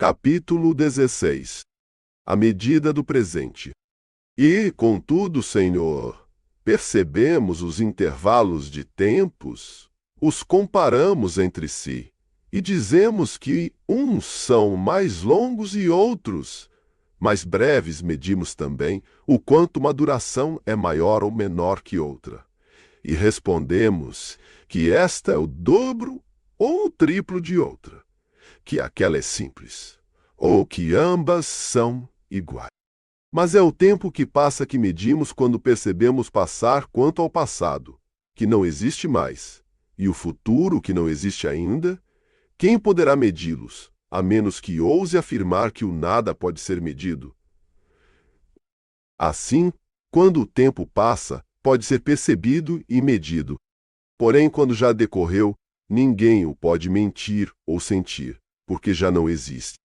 Capítulo 16. A medida do presente. E, contudo, Senhor, percebemos os intervalos de tempos, os comparamos entre si, e dizemos que uns são mais longos e outros mais breves. Medimos também o quanto uma duração é maior ou menor que outra. E respondemos que esta é o dobro ou o triplo de outra, que aquela é simples, ou que ambas são iguais. Mas é o tempo que passa que medimos quando percebemos passar quanto ao passado, que não existe mais, e o futuro, que não existe ainda. Quem poderá medi-los, a menos que ouse afirmar que o nada pode ser medido? Assim, quando o tempo passa, pode ser percebido e medido. Porém, quando já decorreu, ninguém o pode mentir ou sentir, porque já não existe.